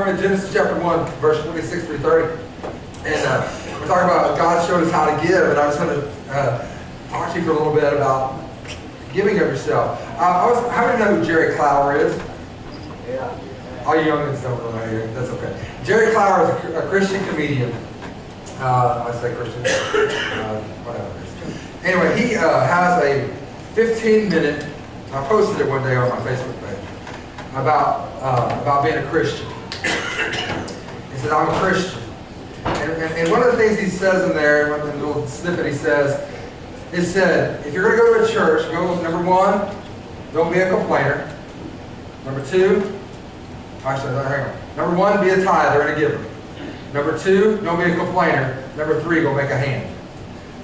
I'm in Genesis chapter 1, verse 26 through 30. And we're talking about God showed us how to give. And I was going to talk to you for a little bit about giving of yourself. How many know who Jerry Clower is? Yeah. All you youngins don't know here. That's okay. Jerry Clower is a Christian comedian. I say Christian. Whatever. Anyway, he has a 15-minute, I posted it one day on my Facebook page, about being a Christian. He said, I'm a Christian. And one of the things he says in there, one little snippet he says, it said, if you're going to go to a church, go, number one, don't be a complainer. Number two, actually, hang on. Number one, be a tither and a giver. Number two, don't be a complainer. Number three, go make a hand.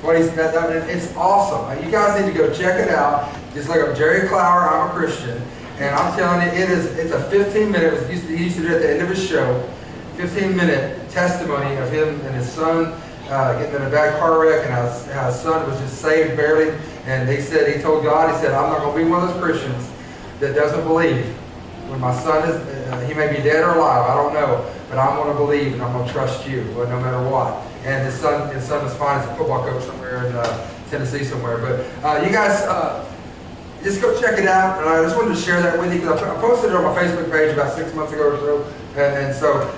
What he's, it's awesome. You guys need to go check it out. Just look up Jerry Clower, I'm a Christian. And I'm telling you, it's a 15-minute, he used to do it at the end of his show, 15-minute testimony of him and his son getting in a bad car wreck, and how his son was just saved barely. And he told God, he said, I'm not going to be one of those Christians that doesn't believe. When my son is, he may be dead or alive, I don't know, but I'm going to believe and I'm going to trust you, no matter what. And his son is fine as a football coach somewhere in Tennessee somewhere. But you guys, just go check it out. And I just wanted to share that with you because I posted it on my Facebook page about 6 months ago or so. And so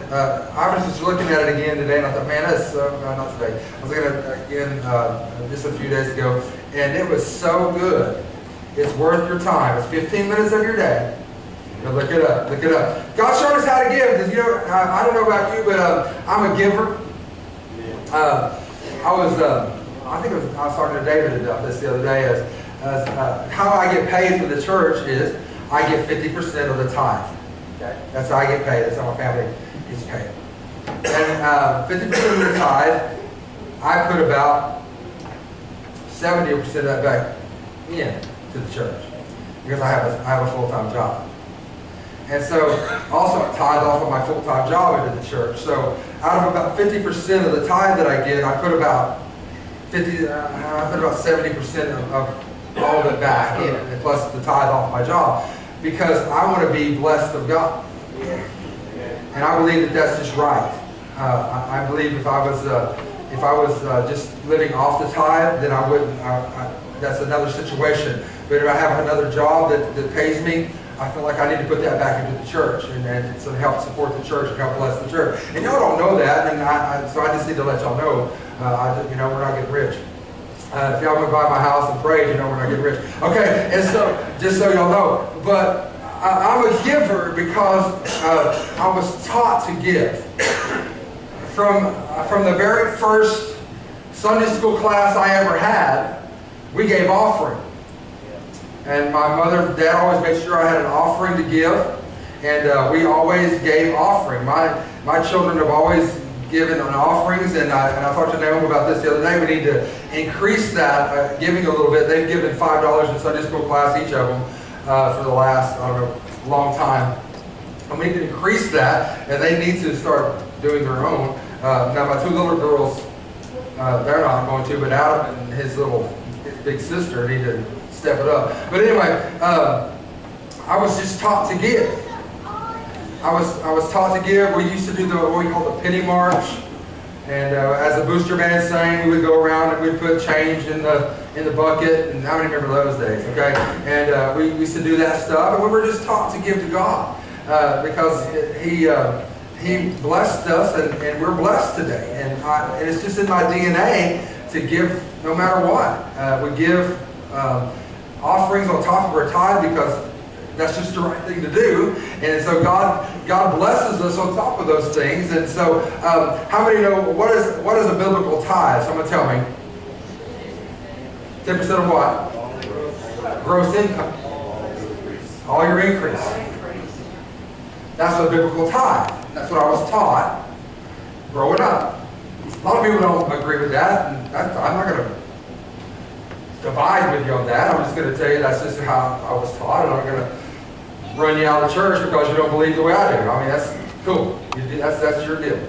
I was just looking at it again today, and I thought, man, that's not today. I was looking at it again just a few days ago, and it was so good. It's worth your time. It's 15 minutes of your day. Look it up. Look it up. God showed us how to give. Because, I don't know about you, but I'm a giver. I was talking to David about this the other day. As how I get paid for the church is I get 50% of the tithe. Okay? That's how I get paid. That's how my family gets paid. And 50% of the tithe, I put about 70% of that back in to the church because I have a full-time job. And so, also I tithe off of my full-time job into the church. So, out of about 50% of the tithe that I get, I put about 70% of all of it back in, and plus the tithe off my job, because I want to be blessed of God. And I believe that that's just right. I believe if I was just living off the tithe, then I wouldn't. That's another situation. But if I have another job that pays me, I feel like I need to put that back into the church and so help support the church and help bless the church. And y'all don't know that, and so I just need to let y'all know. We're not getting rich. If y'all would buy my house and pray, we're not getting rich. Okay, and so just so y'all know, but I'm a giver because I was taught to give. From the very first Sunday school class I ever had, we gave offering. And my mother and dad always made sure I had an offering to give. And we always gave offering. My children have always given an offerings. And I talked to Naomi about this the other day. We need to increase that giving a little bit. They've given $5 in Sunday school class, each of them, for the last, long time. And we need to increase that. And they need to start doing their own. Now my two little girls, they're not going to, but Adam and his big sister need to step it up. But anyway, I was just taught to give. I was taught to give. We used to do what we call the penny march, and as the booster band sang, we would go around and we'd put change in the bucket. And I remember those days, okay? And we used to do that stuff, and we were just taught to give to God because He blessed us, and we're blessed today. And it's just in my DNA to give no matter what. We give offerings on top of our tithe because that's just the right thing to do. And so God blesses us on top of those things. And so how many know what is a biblical tithe? Someone tell me. 10% of what? Gross income. All your increase. That's a biblical tithe. That's what I was taught growing up. A lot of people don't agree with that, and I'm not going to divide with you on that. I'm just going to tell you that's just how I was taught, and I'm going to run you out of church because you don't believe the way I do. I mean, that's cool. That's your deal.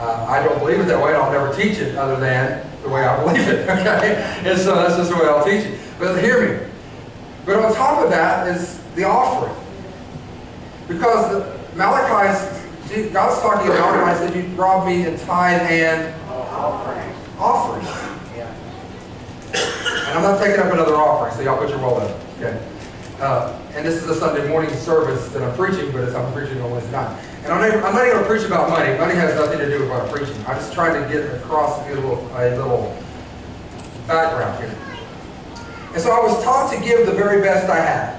I don't believe it that way, and I'll never teach it other than the way I believe it. Okay, and so that's just the way I'll teach it. But hear me. But on top of that is the offering, because Malachi See, God's talking about it. I said, you robbed me in tithe and offerings. And I'm not taking up another offering, so y'all put your wallet up. Okay. And this is a Sunday morning service that I'm preaching, but I'm preaching on Wednesday night. And I'm not going to preach about money. Money has nothing to do with what I'm preaching. I'm just trying to get across a little background here. And so I was taught to give the very best I had.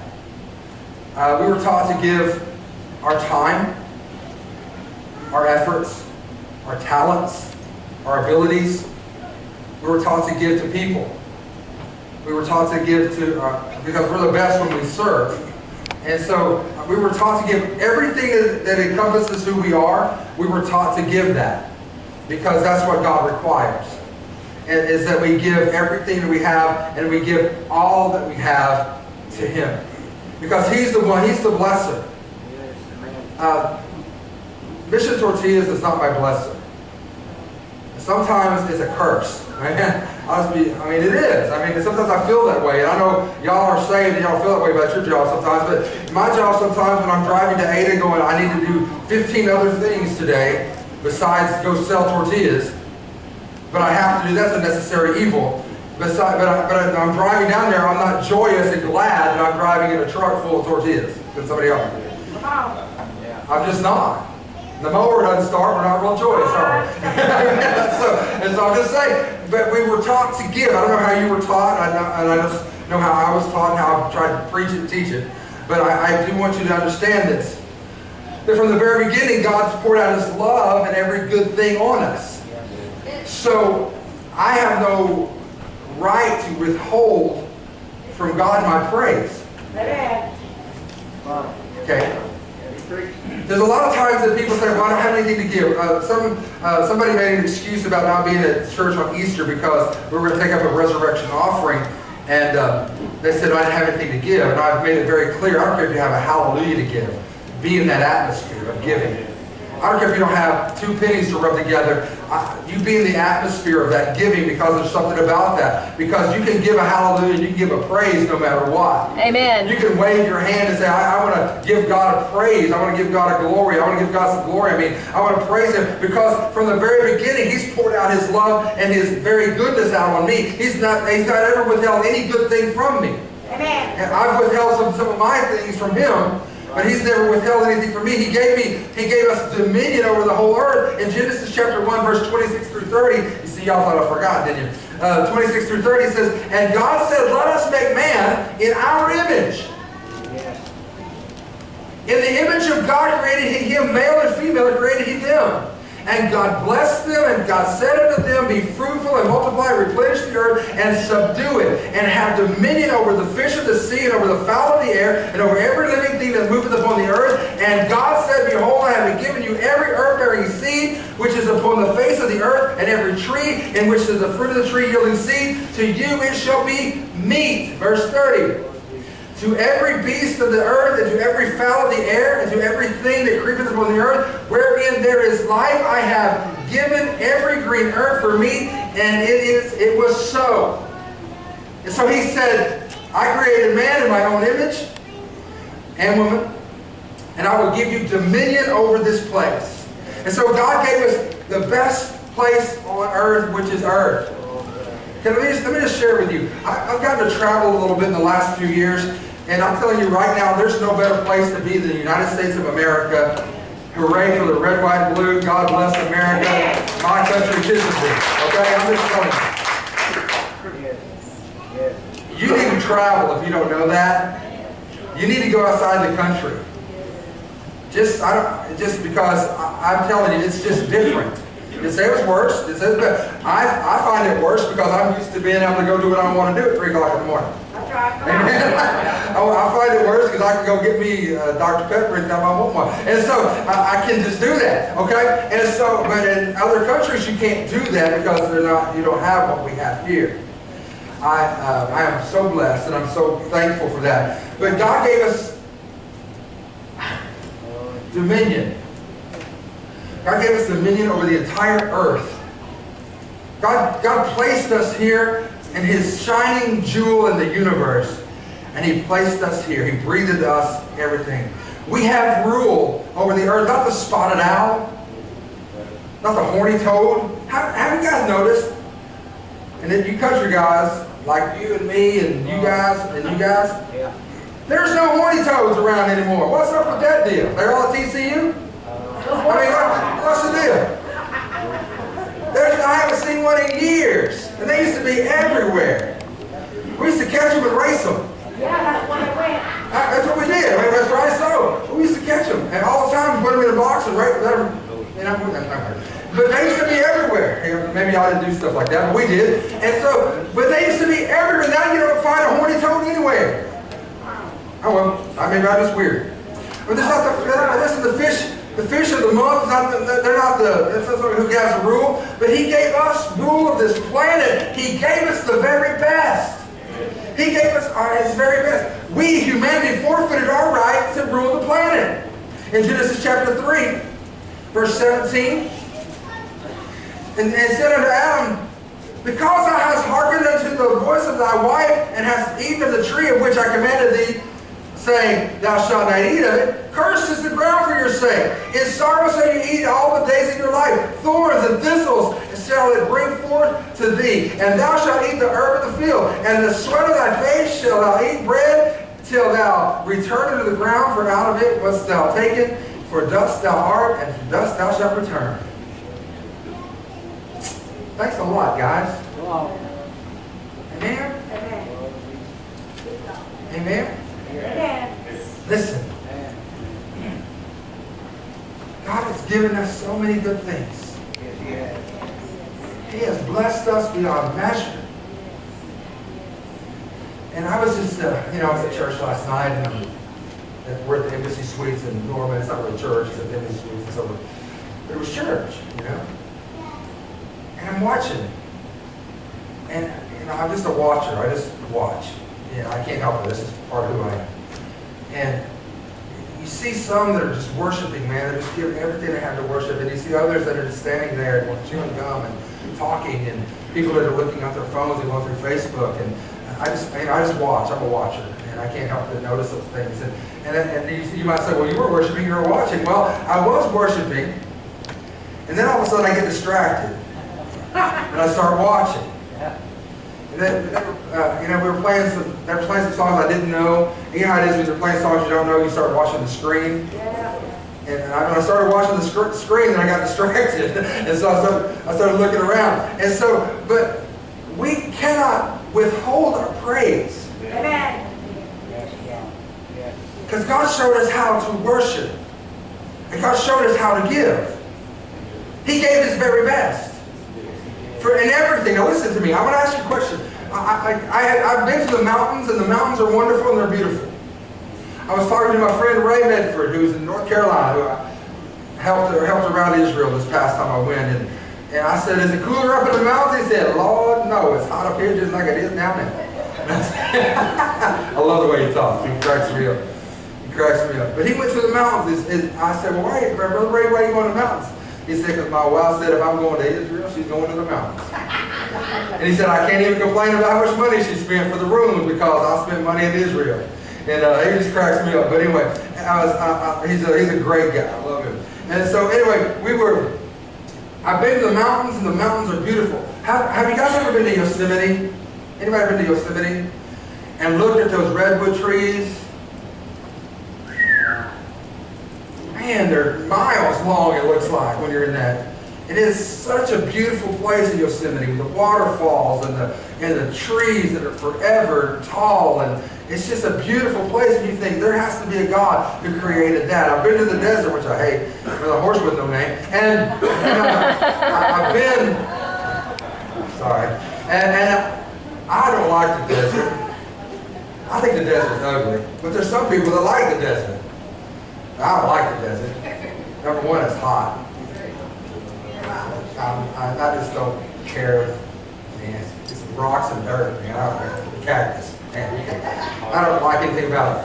We were taught to give our time, our efforts, our talents, our abilities. We were taught to give to people. We were taught to give to, because we're the best when we serve. And so we were taught to give everything that encompasses who we are. We were taught to give that because that's what God requires. And is that we give everything that we have, and we give all that we have to Him. Because He's the one, He's the blesser. Mission Tortillas is not my blesser. Sometimes it's a curse. Right? It is. Sometimes I feel that way. And I know y'all are saying that y'all feel that way about your job sometimes. But my job sometimes when I'm driving to Ada going, I need to do 15 other things today besides go sell tortillas. But I have to do, that's a necessary evil. But I'm driving down there, I'm not joyous and glad that I'm driving in a truck full of tortillas than somebody else. I'm just not. The mower doesn't start, we're not real joyous, are we? so I'm just saying, but we were taught to give. I don't know how you were taught, and I just know how I was taught and how I've tried to preach it and teach it. But I do want you to understand this. That from the very beginning, God's poured out His love and every good thing on us. So I have no right to withhold from God my praise. Okay? There's a lot of times that people say, well, I don't have anything to give. Somebody made an excuse about not being at church on Easter because we were going to take up a resurrection offering. And they said, I didn't have anything to give. And I've made it very clear, I don't care if you have a hallelujah to give. Be in that atmosphere of giving. I don't care if you don't have 2 pennies to rub together. You be in the atmosphere of that giving because there's something about that. Because you can give a hallelujah and you can give a praise no matter what. Amen. You can wave your hand and say, I want to give God a praise. I want to give God a glory. I want to give God some glory. I want to praise Him because from the very beginning, He's poured out His love and His very goodness out on me. He's not ever withheld any good thing from me. Amen. And I've withheld some of my things from Him. But He's never withheld anything from me. He gave us dominion over the whole earth. In Genesis chapter 1, verse 26 through 30, you see, y'all thought I forgot, didn't you? 26 through 30 says, and God said, let us make man in our image. In the image of God created He him, male and female created He them. And God blessed them, and God said unto them, be fruitful and multiply, replenish the earth, and subdue it, and have dominion over the fish of the sea, and over the fowl of the air, and over every living thing that moveth upon the earth. And God said, behold, I have given you every herb-bearing seed, which is upon the face of the earth, and every tree, in which is the fruit of the tree yielding seed. To you it shall be meat. Verse 30. To every beast of the earth, and to every fowl of the air, and to everything that creepeth upon the earth, wherein there is life, I have given every green herb for meat, and it was so. And so He said, I created man in my own image and woman, and I will give you dominion over this place. And so God gave us the best place on earth, which is earth. Okay, let me just share with you. I've gotten to travel a little bit in the last few years, and I'm telling you right now, there's no better place to be than the United States of America. Hooray for the red, white, and blue. God bless America. My country kisses me. Okay, I'm just telling you. You need to travel if you don't know that. You need to go outside the country. Just because I'm telling you, it's just different. You say it's worse. It says, but I find it worse because I'm used to being able to go do what I want to do at 3 o'clock in the morning. I find it worse because I can go get me Dr. Pepper anytime I want one. And so I can just do that, okay? And so, but in other countries you can't do that because you don't have what we have here. I am so blessed and I'm so thankful for that. But God gave us dominion. God gave us dominion over the entire earth. God placed us here in His shining jewel in the universe. And He placed us here. He breathed to us everything. We have rule over the earth. Not the spotted owl. Not the horny toad. Have you guys noticed? And then you country guys, like you and me and you guys, there's no horny toads around anymore. What's up with that deal? They're all at TCU? I mean, what's the deal? I haven't seen one in years. And they used to be everywhere. We used to catch them and race them. Yeah, that's what I went. That's what we did. I mean, that's right. So we used to catch them. And all the time, we put them in a box and let them, but they used to be everywhere. Maybe I didn't do stuff like that, but we did. And so, but they used to be everywhere. Now you don't find a horny toad anywhere. Oh well, I mean, that's just weird. But this is the fish. The fish of the month. They're not that's not who has the rule. But He gave us rule of this planet. He gave us the very best. He gave us His very best. We, humanity, forfeited our right to rule the planet. In Genesis chapter 3, verse 17. And said unto Adam, because thou hast hearkened unto the voice of thy wife, and hast eaten of the tree of which I commanded thee, saying, thou shalt not eat of it, cursed is the ground for your sake. In sorrow shall you eat all the days of your life. Thorns and thistles shall it bring forth to thee. And thou shalt eat the herb of the field. And the sweat of thy face shalt thou eat bread, till thou return unto the ground, for out of it wast thou taken. For dust thou art, and to dust thou shalt return. Thanks a lot, guys. Wow. Amen? Amen. Amen? Amen. Listen. God has given us so many good things. He has blessed us beyond measure. And I was just, I was at church last night, and we're at the Embassy Suites in Norman. It's not really church, it's at the Embassy Suites. It's over. But it was church, And I'm watching. And, I'm just a watcher. I just watch. I can't help it. This is part of who I am. And you see some that are just worshiping, man. They're just giving everything they have to worship. And you see others that are just standing there and chewing gum and talking, and people that are looking at their phones and going through Facebook. And I just watch. I'm a watcher. And I can't help but notice those things. And you might say, well, you were worshiping, you were watching. Well, I was worshiping. And then all of a sudden I get distracted. And I start watching. And then, we were playing some songs I didn't know. And you know how it is when you're playing songs you don't know, you start watching the screen. Yeah. And when I started watching the screen, then I got distracted. And so I started looking around. And so, but we cannot withhold our praise. Amen. Because God showed us how to worship. And God showed us how to give. He gave His very best. In everything. Now listen to me. I want to ask you a question. I've been to the mountains, and the mountains are wonderful and they're beautiful. I was talking to my friend Ray Medford, who's in North Carolina, who I helped around Israel this past time I went. And I said, is it cooler up in the mountains? He said, Lord, no, it's hot up here just like it is down there. I love the way he talks. He cracks me up. But he went to the mountains. I said, well, Brother Ray, why are you going to the mountains? He said, because my wife said if I'm going to Israel, she's going to the mountains. And he said, I can't even complain about how much money she spent for the rooms because I spent money in Israel. And he just cracks me up. But anyway, he's a great guy. I love him. And so anyway, I've been to the mountains, and the mountains are beautiful. Have you guys ever been to Yosemite? Anybody been to Yosemite? And looked at those redwood trees? Man, they're miles long, it looks like, when you're in that. It is such a beautiful place in Yosemite, with the waterfalls and the trees that are forever tall. And it's just a beautiful place, and you think there has to be a God who created that. I've been to the desert, which I hate, with a horse with no name. And I've been, sorry, and I don't like the desert. I think the desert's ugly, but there's some people that like the desert. I don't like the desert. Number one, it's hot. I just don't care. Man, it's rocks and dirt, man. I don't care. The cactus. Man, I don't like anything about it.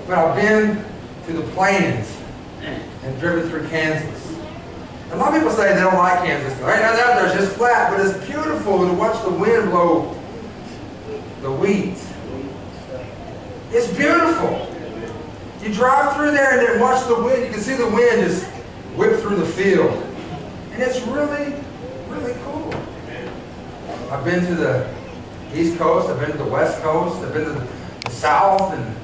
But I've been to the plains and driven through Kansas. A lot of people say they don't like Kansas. Right now, there's just flat, but it's beautiful to watch the wind blow the weeds. It's beautiful. You drive through there and then watch the wind. You can see the wind just whip through the field. And it's really, really cool. I've been to the East Coast. I've been to the West Coast. I've been to the South. And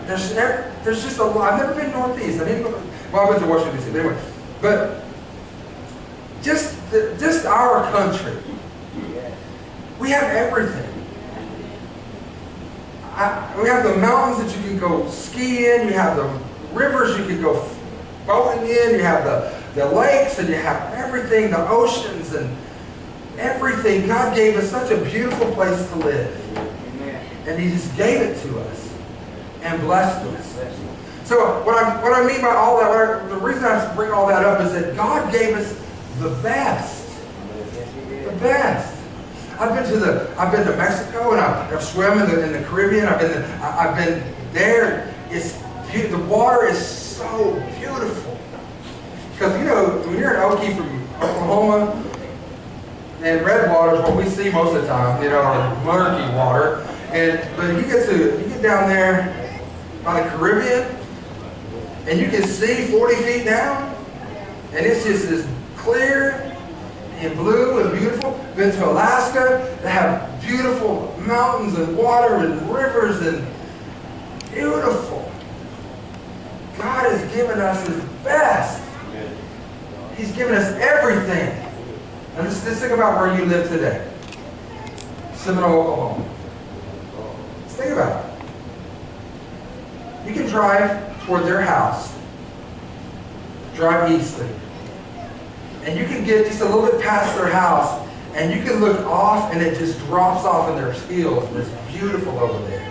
there's just a lot. I've never been Northeast. I didn't go. Well, I went to Washington, D.C. But anyway. But just our country. We have everything. We have the mountains that you can go ski in. You have the rivers you can go boating in. You have the lakes, and you have everything, the oceans and everything. God gave us such a beautiful place to live. And He just gave it to us and blessed us. So what I mean by all that, the reason I bring all that up is that God gave us the best. The best. I've been to Mexico, and I've swum in the Caribbean. I've been there. The water is so beautiful. Because when you're in Okie from Oklahoma, and red water is what we see most of the time, murky water. But you get down there by the Caribbean, and you can see 40 feet down, and it's just as clear and blue and beautiful. Been to Alaska, they have beautiful mountains and water and rivers and beautiful. God has given us His best. He's given us everything. And let's think about where you live today. Seminole, Oklahoma. Let's think about it. You can drive toward their house, drive eastly, and you can get just a little bit past their house, and you can look off, and it just drops off in their hills, and it's beautiful over there.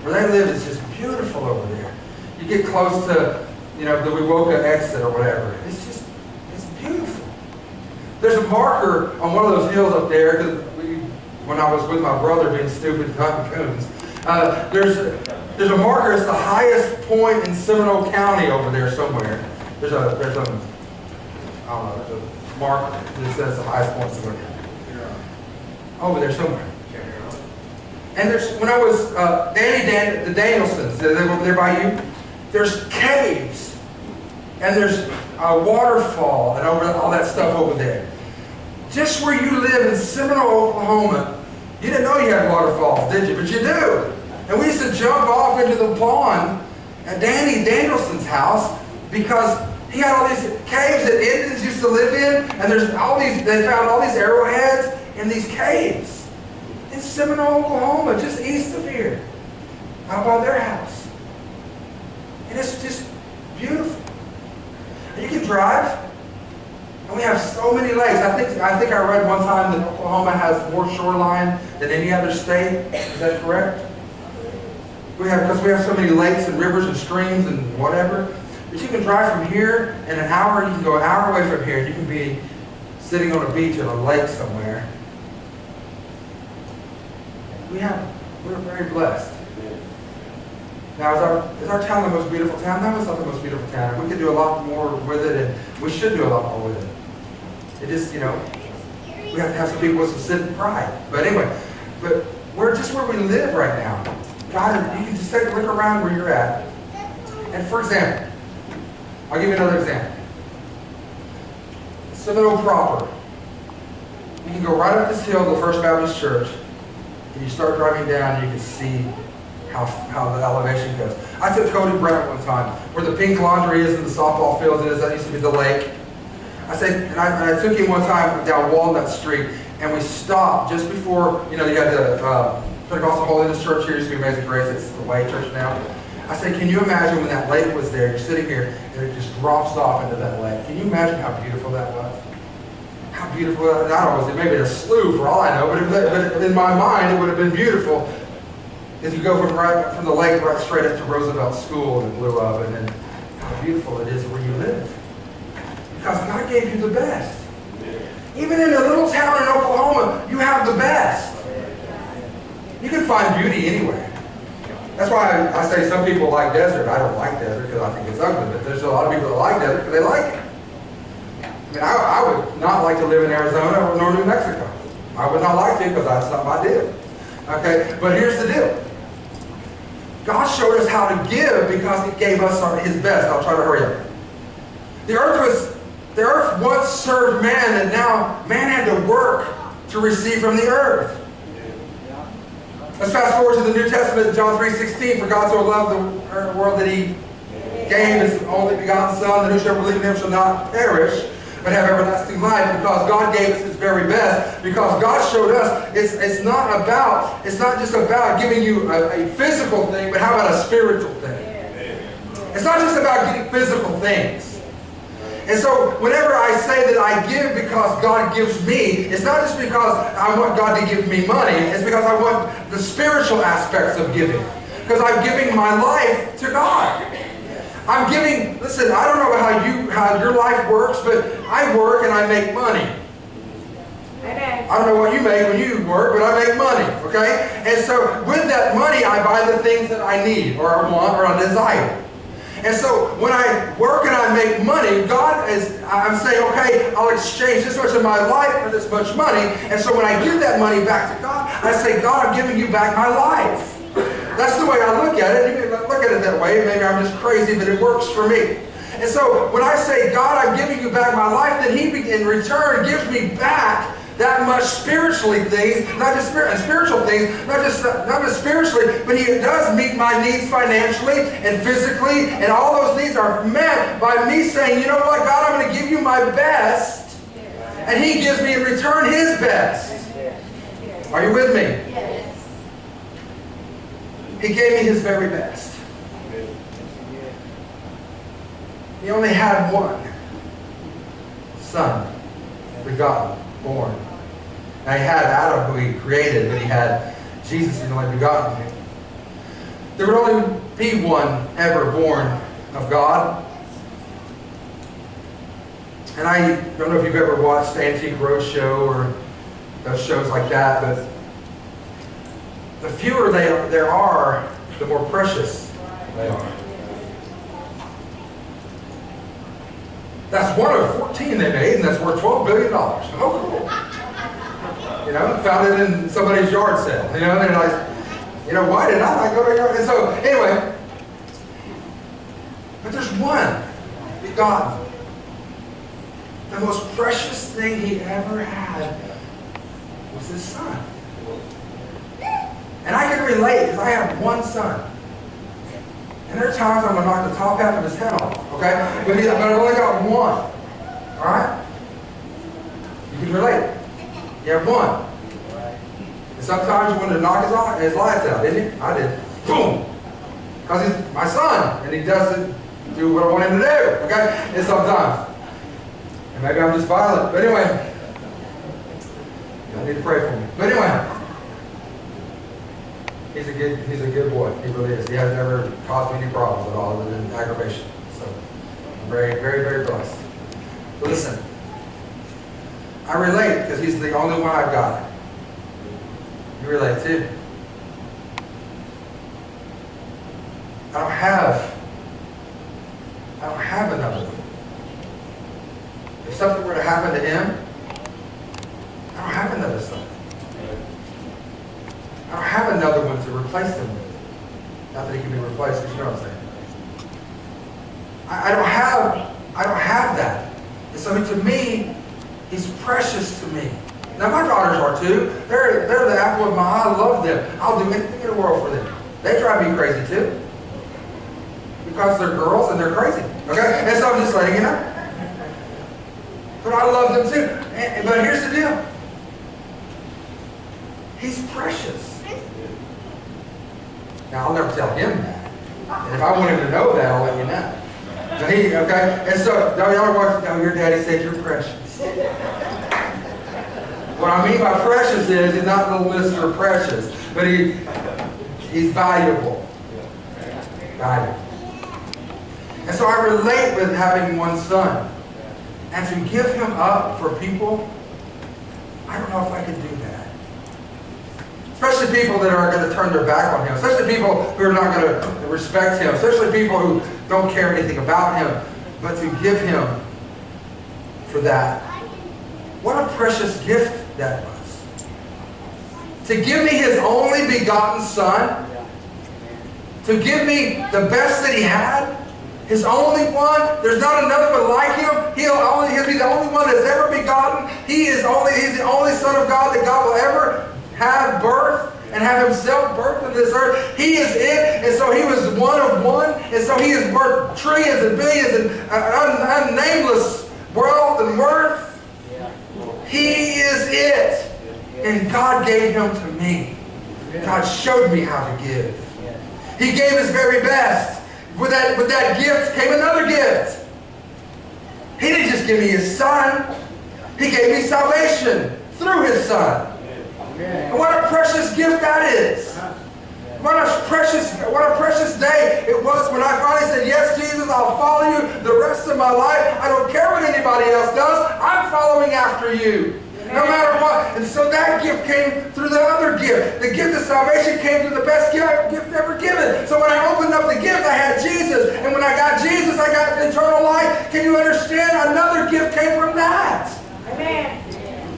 Where they live, it's just beautiful over there. You get close to, the Wewoka exit or whatever. It's beautiful. There's a marker on one of those hills up there, because when I was with my brother being stupid hunting coons, there's a marker. It's the highest point in Seminole County over there somewhere. There's a marker that says the highest point somewhere. Over there somewhere. And when I was the Danielsons, they're by you. There's caves, and there's a waterfall, and all that stuff over there. Just where you live in Seminole, Oklahoma, you didn't know you had waterfalls, did you? But you do. And we used to jump off into the pond at Danny Danielson's house because he had all these caves that Indians used to live in, and they found all these arrowheads in these caves in Seminole, Oklahoma, just east of here, out by their house. And it's just beautiful. And you can drive, and we have so many lakes. I think I read one time that Oklahoma has more shoreline than any other state. Is that correct? Because we have so many lakes and rivers and streams and whatever. But you can drive from here in an hour. You can go an hour away from here. You can be sitting on a beach or a lake somewhere. We're very blessed. Now, is our town the most beautiful town? No, it's not the most beautiful town. We could do a lot more with it, and we should do a lot more with it. It is, we have to have some people with some civic pride. But anyway, we're just where we live right now. God, you can just take a look around where you're at. And for example, I'll give you another example. Seminole proper. You can go right up this hill to the First Baptist Church, and you start driving down, and you can see how the elevation goes. I took Cody Brent one time, where the pink laundry is and the softball field is. That used to be the lake. I took him one time down Walnut Street, and we stopped just before, you had the Pentecostal Holiness Church here. It used to be Amazing Grace. It's the Way Church now. I said, can you imagine when that lake was there? You're sitting here, and it just drops off into that lake. Can you imagine how beautiful that was? How beautiful! I don't know, maybe a slough for all I know, but in my mind, it would have been beautiful. As you go from the lake right straight up to Roosevelt School and blew up, and then how beautiful it is where you live. Because God gave you the best. Even in a little town in Oklahoma, you have the best. You can find beauty anywhere. That's why I say some people like desert. I don't like desert because I think it's ugly, but there's a lot of people that like desert because they like it. I mean, I would not like to live in Arizona nor New Mexico. I would not like to because that's not my deal. Okay, but here's the deal. God showed us how to give because He gave us His best. I'll try to hurry up. The earth once served man, and now man had to work to receive from the earth. Let's fast forward to the New Testament, John 3:16. For God so loved the world that He gave His only begotten Son, that whosoever believes in Him shall not perish, but have everlasting life. Because God gave us His very best. Because God showed us it's not just about giving you a physical thing, but how about a spiritual thing? It's not just about getting physical things. And so whenever I say that I give because God gives me, it's not just because I want God to give me money. It's because I want the spiritual aspects of giving. Because I'm giving my life to God. I'm giving, listen, I don't know how your life works, but I work and I make money. Amen. I don't know what you make when you work, but I make money, okay? And so with that money, I buy the things that I need or I want or I desire. And so when I work and I make money, I'm saying, okay, I'll exchange this much of my life for this much money. And so when I give that money back to God, I say, God, I'm giving you back my life. That's the way I look at it. You may not look at it that way. Maybe I'm just crazy, but it works for me. And so when I say, God, I'm giving you back my life, then He in return gives me back that much spiritually things, not just spiritual things, not just spiritually, but He does meet my needs financially and physically, and all those needs are met by me saying, you know what, God, I'm going to give you my best, and He gives me in return His best. Are you with me? Yes. He gave me His very best. He only had one Son, begotten, born. Now He had Adam, who He created, but He had Jesus, who only begotten. There would only be one ever born of God. And I don't know if you've ever watched Antique Roadshow or those shows like that, but the fewer there are, the more precious they are. That's one of 14 they made, and that's worth $12 billion. Oh, cool. You know, found it in somebody's yard sale. You know, they're like, you know, why did I go to yard? And so, anyway, but there's one begotten. The most precious thing He ever had was His Son. And I can relate because I have one son. And there are times I'm going to knock the top half of his head off, okay? But I've only got one, all right? You can relate. You have one. And sometimes you want to knock his lights out, didn't you? I did. Boom! Because he's my son, and he doesn't do what I want him to do, okay? And sometimes. And maybe I'm just violent. But anyway, y'all need to pray for me. But anyway, he's a good boy. He really is. He has never caused me any problems at all other than aggravation. So I'm very, very, very blessed. But listen, I relate because he's the only one I've got. You relate too. I don't have another one. If something were to happen to him, I don't have another son. I don't have another one to replace him with. Not that he can be replaced, but you know what I'm saying. I don't have that. And so to me, he's precious to me. Now my daughters are too. They're the apple of my eye. I love them. I'll do anything in the world for them. They drive me crazy too. Because they're girls and they're crazy. Okay? And so I'm just letting you know. But I love them too. But here's the deal. He's precious. Now, I'll never tell him that. And if I want him to know that, I'll let you know. But okay? And so, y'all watch, your daddy said you're precious. What I mean by precious is, he's not little Mr. Precious, but he's valuable. Valuable. And so I relate with having one son. And to give him up for people, I don't know if I could do that. Especially people that are going to turn their back on him. Especially people who are not going to respect him. Especially people who don't care anything about him. But to give him for that. What a precious gift that was. To give me his only begotten son. to give me the best that he had, his only one. There's not another one like him. He'll be the only one that's ever begotten. He's the only Son of God that God will ever have birth and have himself birthed into this earth. He is it, and so he was one of one, and so he has birthed trillions and billions and unnameless wealth and worth. He is it, and God gave him to me. God showed me how to give. He gave his very best. With that gift came another gift. He didn't just give me his Son. He gave me salvation through his Son. And what a precious gift that is. What a precious day it was when I finally said, yes, Jesus, I'll follow you the rest of my life. I don't care what anybody else does. I'm following after you. No matter what. And so that gift came through the other gift. The gift of salvation came through the best gift ever given. So when I opened up the gift, I had Jesus. And when I got Jesus, I got eternal life. Can you understand? Another gift came from that. Amen.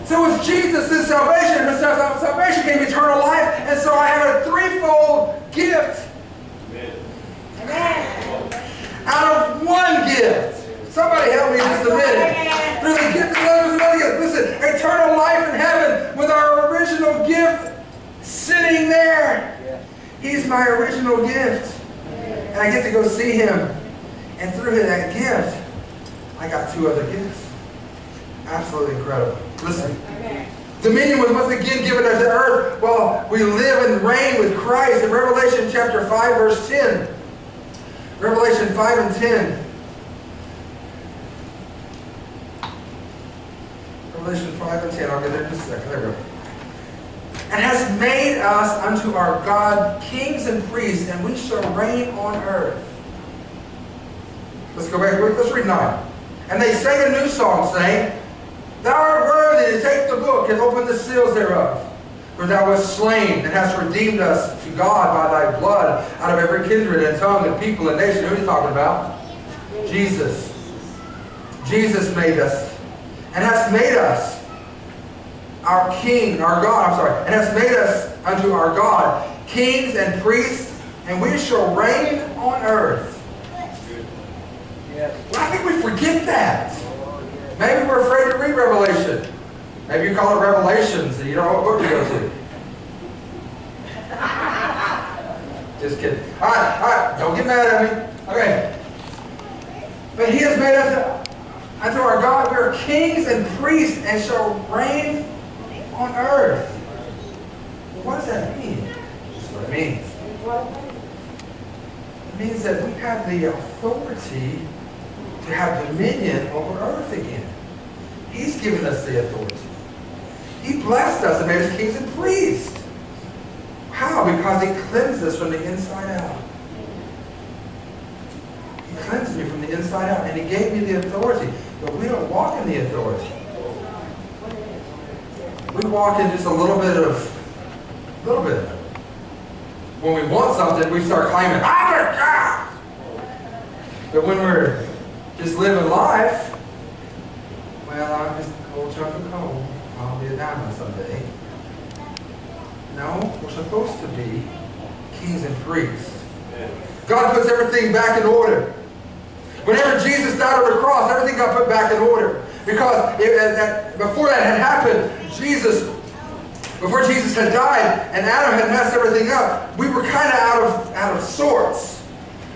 So with Jesus' salvation, with salvation came eternal life. And so I had a threefold gift. Amen. Out of one gift. Somebody help me just a minute. Through the gift of another gift. Listen, eternal life in heaven with our original gift sitting there. He's my original gift. And I get to go see him. And through that gift, I got two other gifts. Absolutely incredible. Listen. Dominion was once again given unto earth while we live and reign with Christ. In Revelation chapter 5, verse 10. Revelation 5 and 10. Revelation 5 and 10. I'll get there in just a second. There we go. And has made us unto our God kings and priests, and we shall reign on earth. Let's go back. Let's read 9. And they sang a new song, saying, Thou art worthy to take the book and open the seals thereof. For thou wast slain, and hast redeemed us to God by thy blood out of every kindred and tongue and people and nation. Who are you talking about? Jesus. Jesus made us. And hast made us our King, our God, and hast made us unto our God kings and priests, and we shall reign on earth. Well, I think we forget that. Maybe we're afraid to read Revelation. Maybe you call it Revelations and you don't know what book to go to. Just kidding. All right, don't get mad at me. Okay. But he has made us unto our God, we are kings and priests and shall reign on earth. Well, what does that mean? This is what it means. It means that we have the authority to have dominion over earth again. He's given us the authority. He blessed us and made us kings and priests. How? Because he cleansed us from the inside out. He cleansed me from the inside out, and he gave me the authority. But we don't walk in the authority. We walk in just a little bit of it. When we want something, we start claiming, ah! But when we're just living life, well, I'm just a cold chunk of coal. I'll be a diamond someday. No, we're supposed to be kings and priests. God puts everything back in order. Whenever Jesus died on the cross, everything got put back in order. Because before that had happened, before Jesus had died and Adam had messed everything up, we were kind of out of sorts.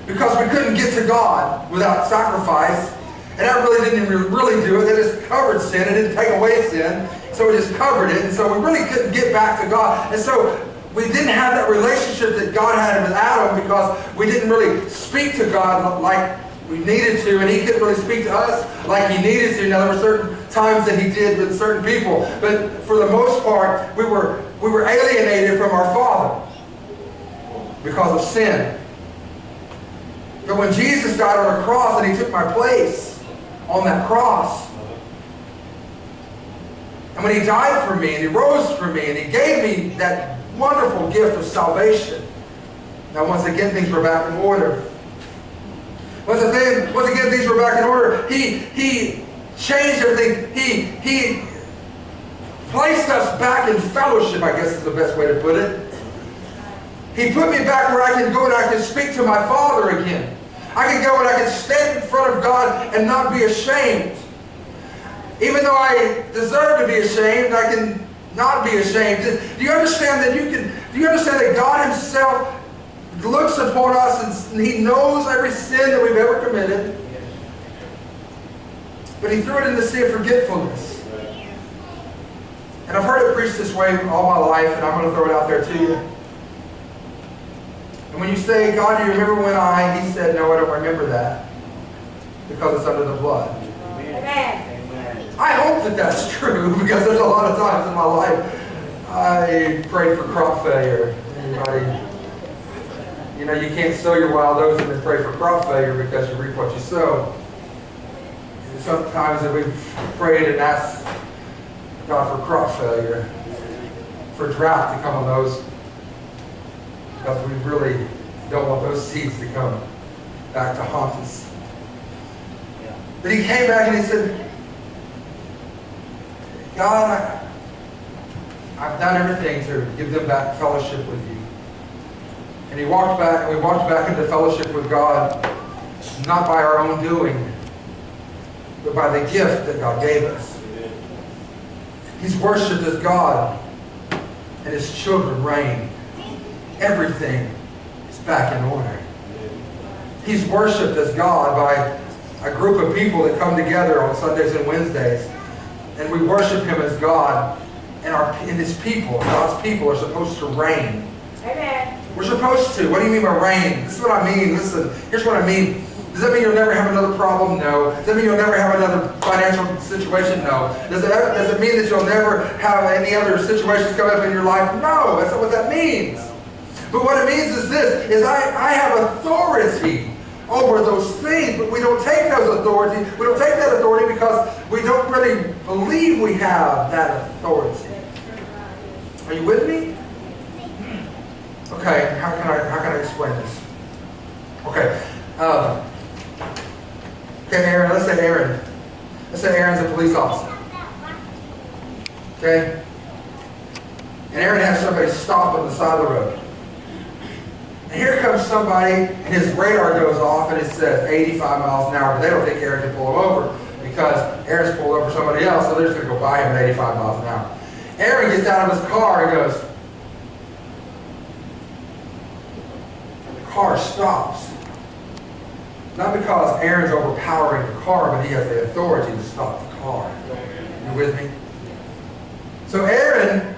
Because we couldn't get to God without sacrifice. And that really didn't really do it. It just covered sin. It didn't take away sin. So it just covered it. And so we really couldn't get back to God. And so we didn't have that relationship that God had with Adam because we didn't really speak to God like we needed to. And he couldn't really speak to us like he needed to. Now, there were certain times that he did with certain people. But for the most part, we were alienated from our Father because of sin. But when Jesus died on the cross and he took my place on that cross, and when he died for me and he rose for me and he gave me that wonderful gift of salvation, now once again things were back in order. Once again things were back in order. He changed everything. He placed us back in fellowship, I guess is the best way to put it. He put me back where I can go and I can speak to my Father again. I can go and I can stand in front of God and not be ashamed. Even though I deserve to be ashamed, I can not be ashamed. Do you understand that do you understand that God Himself looks upon us and He knows every sin that we've ever committed? But He threw it in the sea of forgetfulness. And I've heard it preached this way all my life, and I'm going to throw it out there to you. And when you say, God, do you remember when He said, no, I don't remember that. Because it's under the blood. Amen. I hope that that's true, because there's a lot of times in my life I prayed for crop failure. You can't sow your wild oats and then pray for crop failure because you reap what you sow. And sometimes that we've prayed and asked God for crop failure, for drought to come on those, because we really don't want those seeds to come back to haunt us. But He came back and He said, God, I've done everything to give them back fellowship with you. And we walked back into fellowship with God, not by our own doing, but by the gift that God gave us. He's worshipped as God, and His children reign. Everything is back in order. He's worshipped as God by a group of people that come together on Sundays and Wednesdays. And we worship Him as God, and His people, God's people, are supposed to reign. Amen. We're supposed to. What do you mean by reign? This is what I mean. Listen, here's what I mean. Does that mean you'll never have another problem? No. Does that mean you'll never have another financial situation? No. Does it mean that you'll never have any other situations come up in your life? No. That's not what that means. But what it means is this, is I have authority over those things, but we don't take those authority. We don't take that authority because we don't really believe we have that authority. Are you with me? Okay, how can I explain this? Okay. Okay, Aaron, let's say Aaron's a police officer. Okay? And Aaron has somebody stop on the side of the road. And here comes somebody, and his radar goes off, and it says 85 miles an hour, but they don't think Aaron can pull him over because Aaron's pulled over somebody else, so they're just going to go by him at 85 miles an hour. Aaron gets out of his car and goes, and the car stops. Not because Aaron's overpowering the car, but he has the authority to stop the car. You with me? So Aaron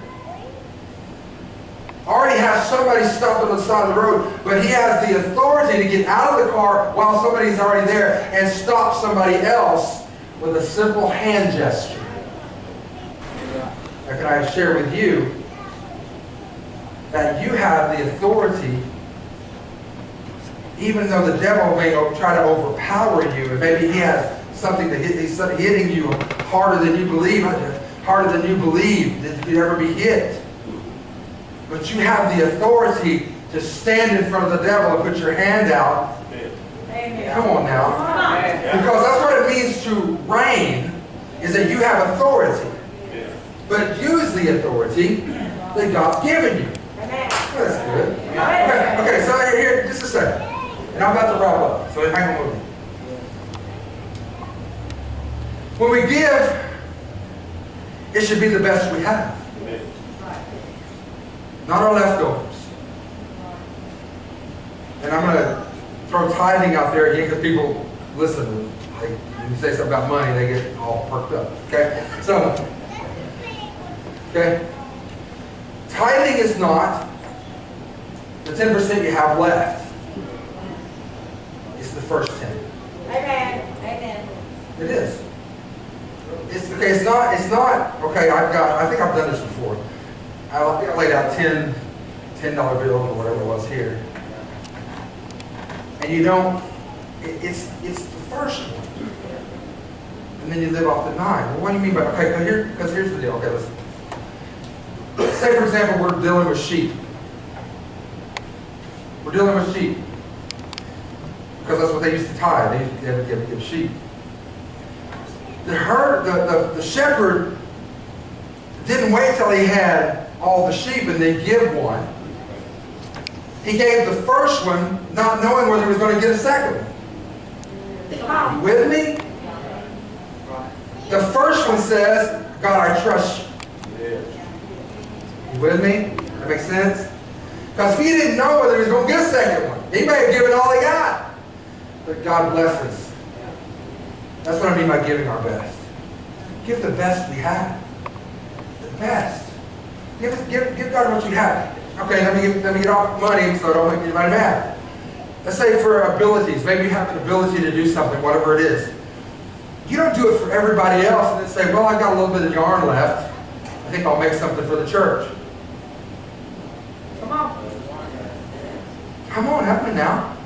already has somebody stopped on the side of the road, but he has the authority to get out of the car while somebody's already there and stop somebody else with a simple hand gesture. Now, can I share with you that you have the authority, even though the devil may try to overpower you, and maybe he has something that he's hitting you harder than you believe that you could ever be hit. But you have the authority to stand in front of the devil and put your hand out. Amen. Come on now. Because that's what it means to reign, is that you have authority. But use the authority that God's given you. That's good. Okay, so here, just a second. And I'm about to wrap up, so hang on with me. When we give, it should be the best we have. Not our leftovers. And I'm going to throw tithing out there again because people listen. When you say something about money, they get all perked up. Okay? So, okay? Tithing is not the 10% you have left. It's the first 10. Amen. Amen. It is. It's okay. It's not. Okay. I think I've done this before. I laid out $10 bills or whatever it was here, and you don't. It's the first one, and then you live off the 9. Well, what do you mean by okay? Because here's the deal. Okay, listen. Say for example, we're dealing with sheep. We're dealing with sheep because that's what they used to tithe. They would give sheep. The shepherd didn't wait till he had all the sheep and then give one. He gave the first one not knowing whether he was going to get a second one. You with me? The first one says, God, I trust you. You with me? That makes sense? Because he didn't know whether he was going to get a second one. He may have given all he got. But God blesses. That's what I mean by giving our best. Give the best we have. The best. Give God what you have. Okay, let me get off money so I don't make anybody mad. Let's say for abilities. Maybe you have an ability to do something, whatever it is. You don't do it for everybody else and then say, well, I got a little bit of yarn left. I think I'll make something for the church. Come on. Come on, help me now.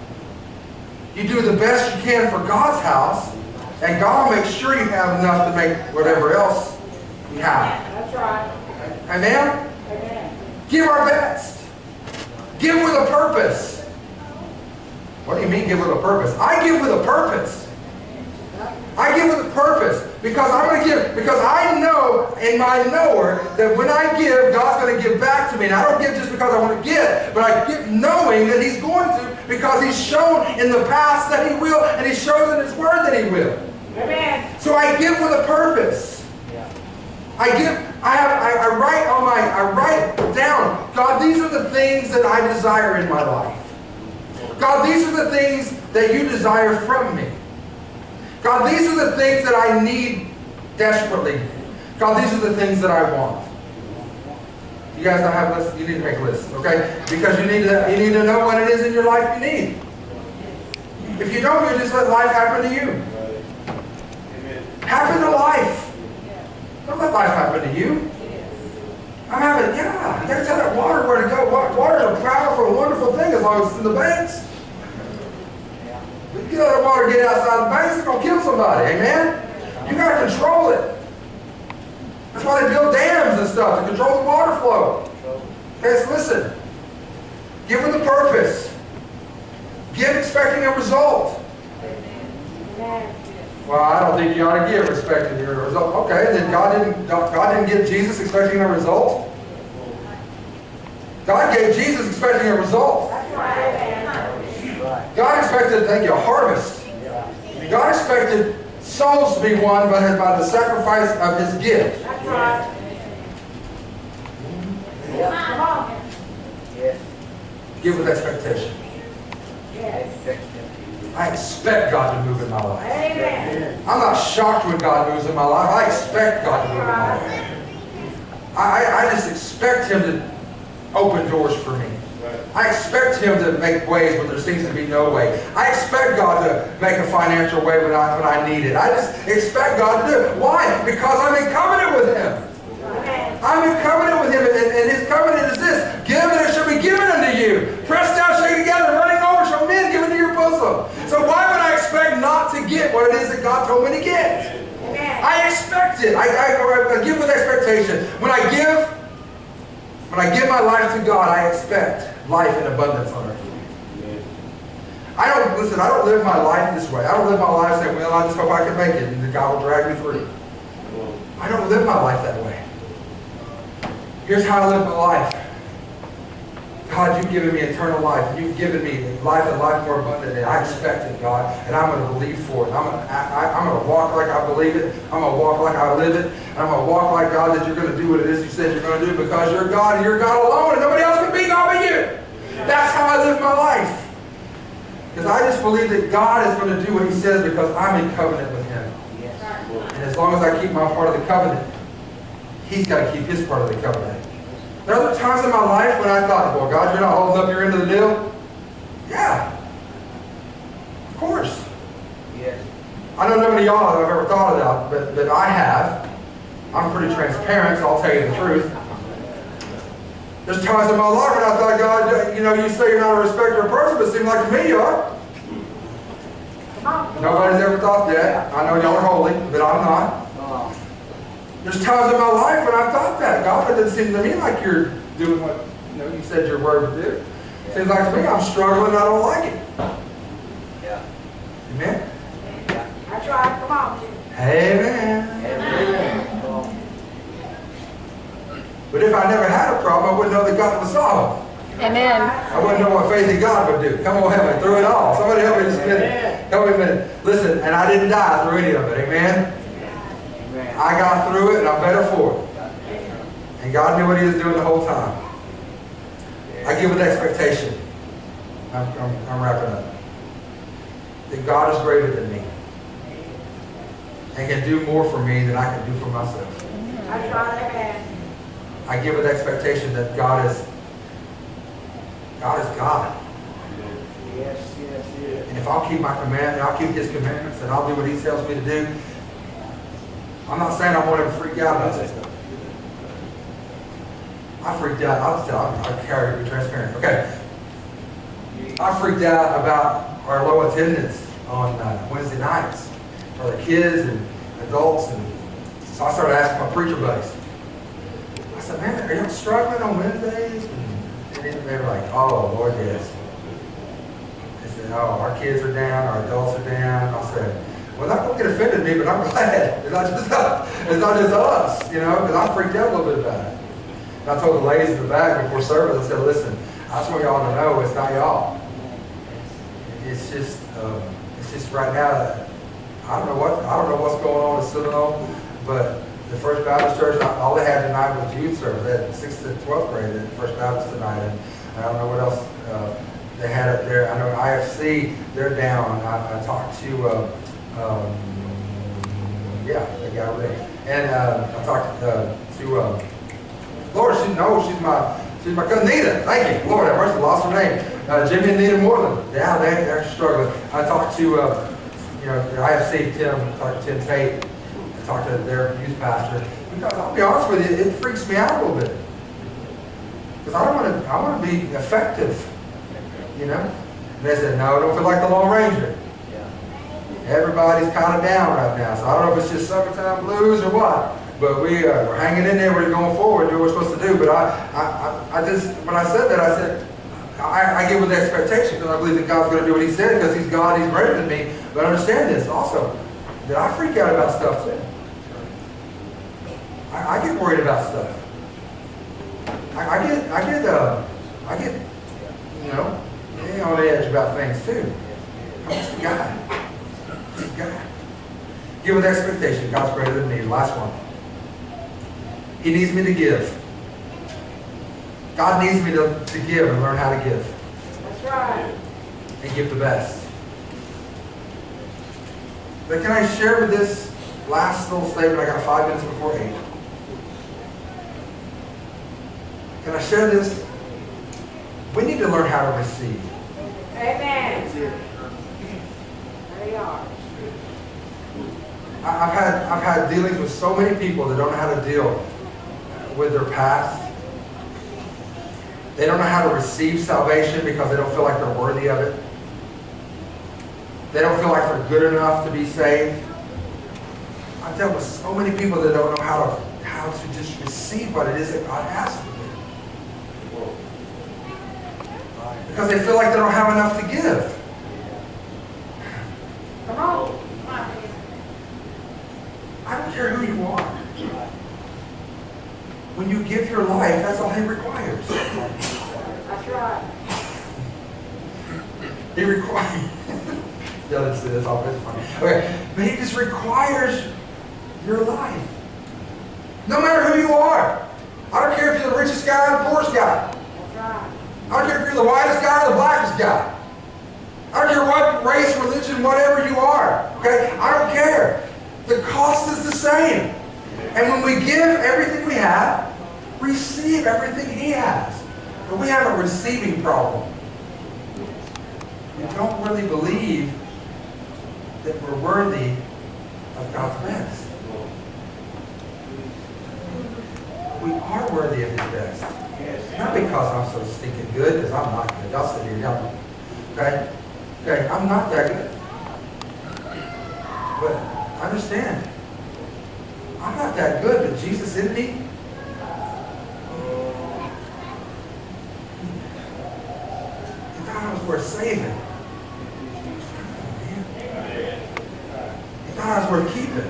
You do the best you can for God's house, and God will make sure you have enough to make whatever else you have. That's right. Amen? Amen. Give our best. Give with a purpose. What do you mean give with a purpose? I give with a purpose. I give with a purpose because I'm going to give, because I know in my knower that when I give, God's going to give back to me. And I don't give just because I want to give, but I give knowing that He's going to because He's shown in the past that He will, and He shows in His Word that He will. Amen. So I give with a purpose. I write down, God, these are the things that I desire in my life. God, these are the things that you desire from me. God, these are the things that I need desperately. God, these are the things that I want. You guys don't have lists? You need to make lists, okay? Because you need to know what it is in your life you need. If you don't, you just let life happen to you. Happen to life. Don't let life happen to you. I'm having, you got to tell that water where to go. Water is a powerful, wonderful thing as long as it's in the banks. If you let the water get outside the banks, it's going to kill somebody. Amen? You got to control it. That's why they build dams and stuff, to control the water flow. Okay, so listen. Give with a purpose. Give expecting a result. Well, I don't think you ought to give expecting a result. Okay, then God didn't give Jesus expecting a result? God gave Jesus expecting a result. God expected, thank you, a harvest. God expected souls to be won by the sacrifice of His gift. That's right. Come on. Give with expectation. Yes. I expect God to move in my life. Amen. I'm not shocked when God moves in my life. I expect God to move in my life. I just expect Him to open doors for me. I expect Him to make ways where there seems to be no way. I expect God to make a financial way when I need it. I just expect God to do it. Why? Because I'm in covenant with Him. I'm in covenant with Him, and His covenant is this: give and it shall be given unto you. Pressed down, shaken together, running over, shall men give into your bosom. So why would I expect not to get what it is that God told me to get? I expect it. I give with expectation. When I give my life to God, I expect life in abundance on earth. I don't live my life this way. I don't live my life saying, well, I just hope I can make it and that God will drag me through. I don't live my life that way. Here's how I live my life. God, you've given me eternal life. You've given me life and life more abundantly. I expect it, God, and I'm going to believe for it. I'm going to walk like I believe it. I'm going to walk like I live it. And I'm going to walk like, God, that you're going to do what it is you said you're going to do because you're God and you're God alone and nobody else can be God but you. That's how I live my life. Because I just believe that God is going to do what He says because I'm in covenant with Him. And as long as I keep my part of the covenant, He's got to keep His part of the covenant. There are other times in my life when I thought, well, God, you're not holding up your end of the deal? Yeah. Of course. Yes. I know none of y'all have ever thought of that, but I have. I'm pretty transparent, so I'll tell you the truth. There's times in my life when I thought, God, you say you're not a respecter of person, but it seems like to me you are. Nobody's ever thought that. I know y'all are holy, but I'm not. There's times in my life when I thought that. God, it doesn't seem to me like you're doing what you said your word would do. It seems like to me I'm struggling, I don't like it. Yeah. Amen? Yeah. That's right. Come on. Amen. Amen. But if I never had a problem, I wouldn't know that God would solve it. Amen. I wouldn't know what faith in God would do. Come on, help me through it all. Somebody help me just a minute. Help me a minute. Listen, and I didn't die through any of it. Amen? I got through it and I'm better for it. And God knew what He was doing the whole time. I give with expectation. I'm wrapping up. That God is greater than me. And can do more for me than I can do for myself. That's right, amen. I give with expectation that God is God. Yes, yes, yes. And if I'll keep my command, I'll keep His commandments, and I'll do what He tells me to do. I'm not saying I want to freak out about this stuff. I freaked out. I'll just tell you, I carry to be transparent. Okay. I freaked out about our low attendance on Wednesday nights for the kids and adults, and so I started asking my preacher buddies. I said, man, are you struggling on Wednesdays? And then they were like, oh, Lord, yes. They said, oh, our kids are down, our adults are down. I said, well, that don't get offended me, but I'm glad. It's not just us, you know, because I freaked out a little bit about it. And I told the ladies in the back before service, I said, listen, I just want y'all to know it's not y'all. It's just right now that I don't know what's going on in Citadel, but the First Baptist Church, all they had tonight was youth service. They had 6th to 12th grade at First Baptist tonight, and I don't know what else they had up there. I know IFC, they're down. I talked to, they got over there. And I talked to, Lord, she's my cousin Nita. Thank you. Lord, I mercy, lost her name. Jimmy and Nita Moreland. Yeah, they're struggling. I talked to, the IFC, Tim. I talked to Tim Tate. I talked to their youth pastor. Because I'll be honest with you, it freaks me out a little bit. Because I want to be effective, you know. And they said, no, don't feel like the Lone Ranger. Everybody's kind of down right now. So I don't know if it's just summertime blues or what. But we're hanging in there. We're going forward, doing what we're supposed to do. But I just, when I said that, I said, I give with the expectation because I believe that God's going to do what He said because He's God, He's greater than me. But understand this also, that I freak out about stuff too. I get worried about stuff. I get, on the edge about things too. I'm just a guy. Just a guy. Give with expectation. God's greater than me. The last one. He needs me to give. God needs me to give and learn how to give. That's right. And give the best. But can I share with this last little statement? I got 5 minutes before 8. Can I share this? We need to learn how to receive. Amen. There you are. I've had dealings with so many people that don't know how to deal with their past. They don't know how to receive salvation because they don't feel like they're worthy of it. They don't feel like they're good enough to be saved. I've dealt with so many people that don't know how to just receive what it is that God has for them. Because they feel like they don't have enough to give. Come on. I don't care who you are. When you give your life, that's all He requires. That's right. He requires. Yeah, let's see this. It's funny. Okay, but He just requires your life. No matter who you are. I don't care if you're the richest guy or the poorest guy. That's right. I don't care if you're the whitest guy or the blackest guy. I don't care what race, religion, whatever you are. Okay? I don't care. The cost is the same. And when we give everything we have, receive everything He has. But we have a receiving problem. We don't really believe that we're worthy of God's best. We are worthy of His best. Not because I'm so stinking good, because I'm not good. Y'all sit here, y'all. Okay? Okay, I'm not that good. But understand, I'm not that good, but Jesus in me, He thought I was worth saving. He thought I was worth keeping.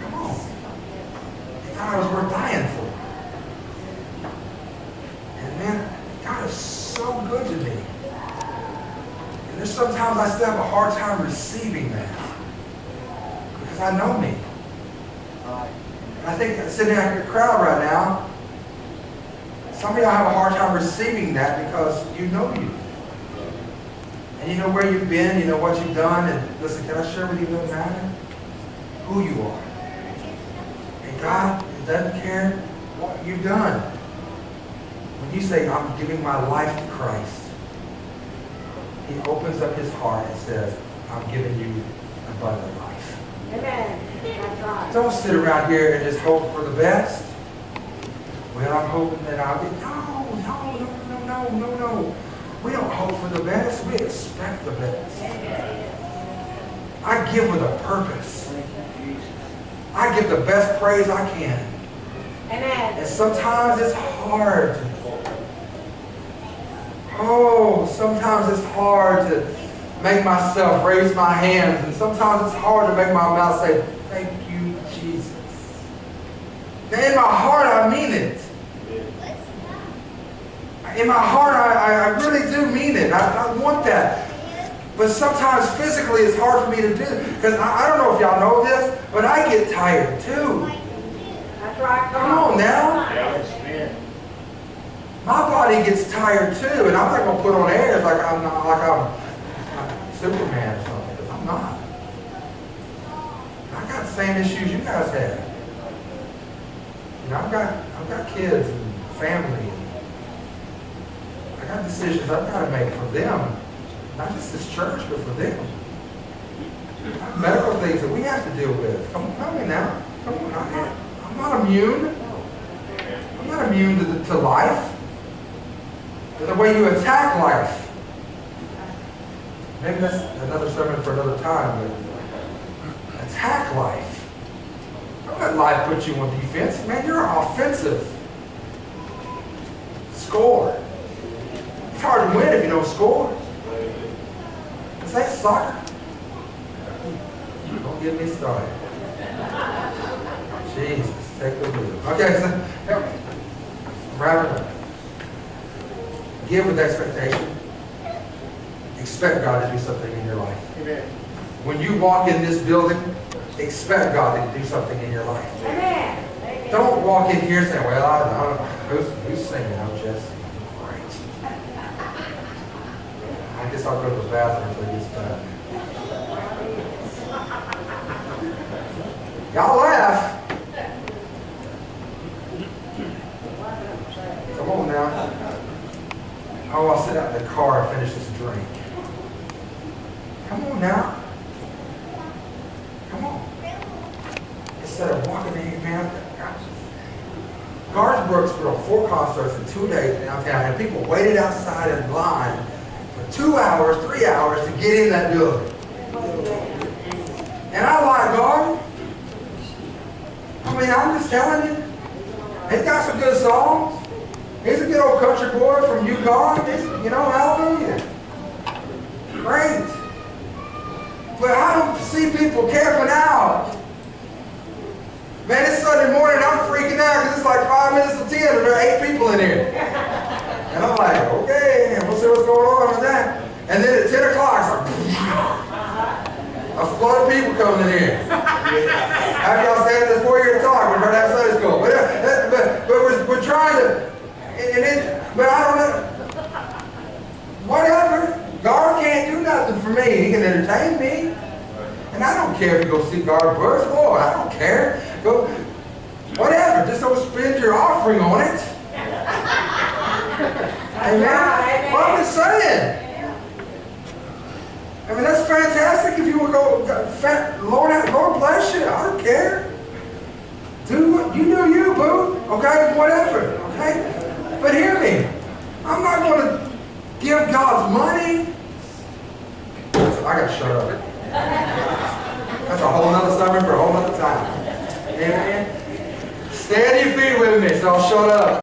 Come on. He thought I was worth dying for. And man, hard time receiving that. Because I know me. I think sitting out in the crowd right now, some of y'all have a hard time receiving that because you know you. And you know where you've been, you know what you've done, and listen, can I share with you, it doesn't matter who you are. And God doesn't care what you've done. When you say, I'm giving my life to Christ, He opens up His heart and says, I'm giving you abundant life. Amen. That's right. Don't sit around here and just hope for the best. Well, I'm hoping that I'll get... No. We don't hope for the best. We expect the best. I give with a purpose. I give the best praise I can. Amen. And sometimes it's hard. Oh, sometimes it's hard to make myself raise my hands. And sometimes it's hard to make my mouth say, thank you, Jesus. And in my heart, I mean it. In my heart, I really do mean it. I want that. But sometimes physically it's hard for me to do it. Because I don't know if y'all know this, but I get tired too. That's right. Come on now. My body gets tired too. And I'm not going to put on airs like I'm Superman or something. Because I'm not. I got the same issues you guys have. You know, I've got kids and family. I got decisions I've got to make for them. Not just this church, but for them. Medical things that we have to deal with. Come on now. Come on. I'm not immune. I'm not immune to life. But the way you attack life. Maybe that's another sermon for another time. But attack life. Don't let life put you on defense. Man, you're offensive. Score. It's hard to win if you don't score. Is that soccer? Don't get me started. Jesus, take the wheel. Okay, so help me. Wrap it up. Give with expectation. Expect God to do something in your life. Amen. When you walk in this building, expect God to do something in your life. Amen. Amen. Don't walk in here saying, well, I don't know. Who's singing? I'm just great. I guess I'll go to the bathroom until it gets done. Y'all laugh. Come on now. Oh, I'll sit out in the car and finish this drink. Come on now. Come on. Instead of walking in, man. Garth Brooks put on 4 concerts in 2 days downtown, and people waited outside in line for 2 hours, 3 hours to get in that building. And I like Garth. I mean, I'm just telling you. He's got some good songs. He's a good old country boy from Yukon. You know, hallelujah. Great. But I don't see people camping out. Man, it's Sunday morning, I'm freaking out because it's like 5 minutes to 10 and there are 8 people in here. And I'm like, okay, we'll see what's going on with that. And then at 10 o'clock, it's like, a flood of people coming in here. After y'all stand in this 4-year talk, we're going to have Sunday school. But we're trying to, but I don't know. Whatever. Garth can't do nothing for me. He can entertain me. And I don't care if you go see Garth Brooks. Boy, I don't care. Go, whatever. Just don't spend your offering on it. Amen. What I'm saying. I mean, that's fantastic if you will go, Lord bless you. I don't care. Do what you do, you, boo. Okay? Whatever. Okay? But hear me. I'm not going to give God's money. I got to shut up. That's a whole nother sermon for a whole nother time. Amen. Stay on your feet with me, so I'll shut up.